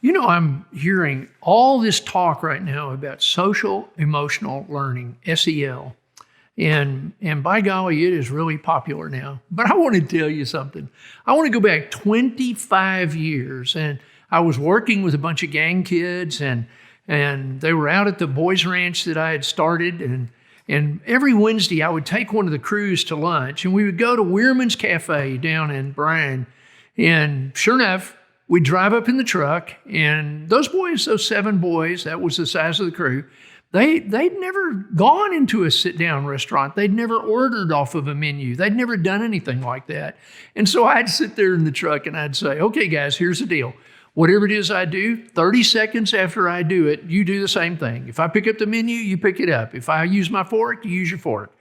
I'm hearing all this talk right now about social emotional learning, SEL. And by golly, it is really popular now. But I want to tell you something. I want to go back 25 years, and I was working with a bunch of gang kids, and they were out at the boys' ranch that I had started, and every Wednesday I would take one of the crews to lunch, and we would go to Weirman's Cafe down in Bryan. And sure enough, we'd drive up in the truck, and those 7 boys, that was the size of the crew, they'd never gone into a sit-down restaurant. They'd never ordered off of a menu. They'd never done anything like that. And so I'd sit there in the truck and I'd say, okay, guys, here's the deal. Whatever it is I do, 30 seconds after I do it, you do the same thing. If I pick up the menu, you pick it up. If I use my fork, you use your fork.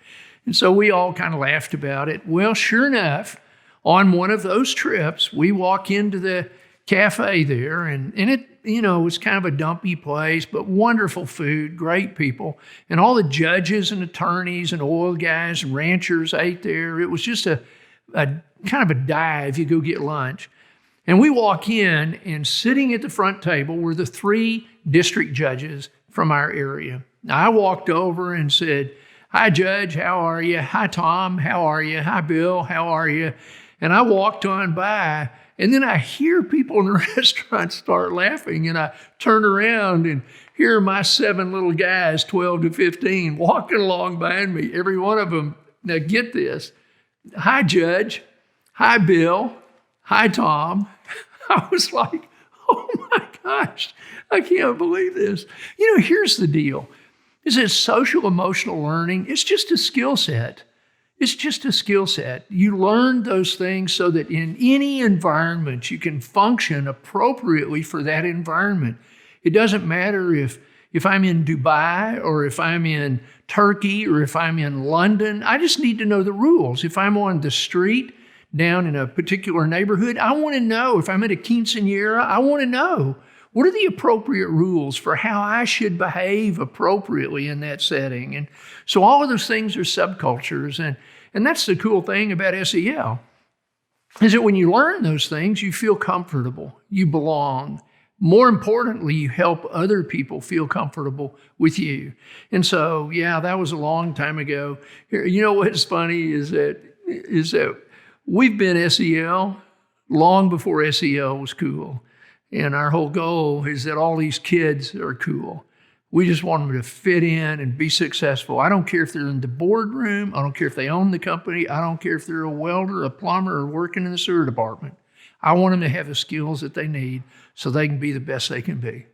And so we all kind of laughed about it. Well, sure enough, on one of those trips, we walk into the cafe there, and it, was kind of a dumpy place, but wonderful food, great people. And all the judges and attorneys and oil guys and ranchers ate there. It was just a kind of a dive. You go get lunch. And we walk in, and sitting at the front table were the 3 district judges from our area. Now, I walked over and said, "Hi, Judge, how are you? Hi, Tom, how are you? Hi, Bill, how are you?" And I walked on by, and then I hear people in the restaurant start laughing, and I turn around, and here are my 7 little guys, 12 to 15, walking along behind me, every one of them. Now get this. "Hi, Judge. Hi, Bill. Hi, Tom." I was like, oh my gosh, I can't believe this. Here's the deal. Is that social emotional learning? It's just a skill set. It's just a skill set. You learn those things so that in any environment, you can function appropriately for that environment. It doesn't matter if I'm in Dubai or if I'm in Turkey or if I'm in London. I just need to know the rules. If I'm on the street down in a particular neighborhood, I want to know. If I'm at a quinceañera, I want to know. What are the appropriate rules for how I should behave appropriately in that setting? And so all of those things are subcultures. And that's the cool thing about SEL, is that when you learn those things, you feel comfortable, you belong. More importantly, you help other people feel comfortable with you. And so, yeah, that was a long time ago. What's funny is that we've been SEL long before SEL was cool. And our whole goal is that all these kids are cool. We just want them to fit in and be successful. I don't care if they're in the boardroom. I don't care if they own the company. I don't care if they're a welder, a plumber, or working in the sewer department. I want them to have the skills that they need so they can be the best they can be.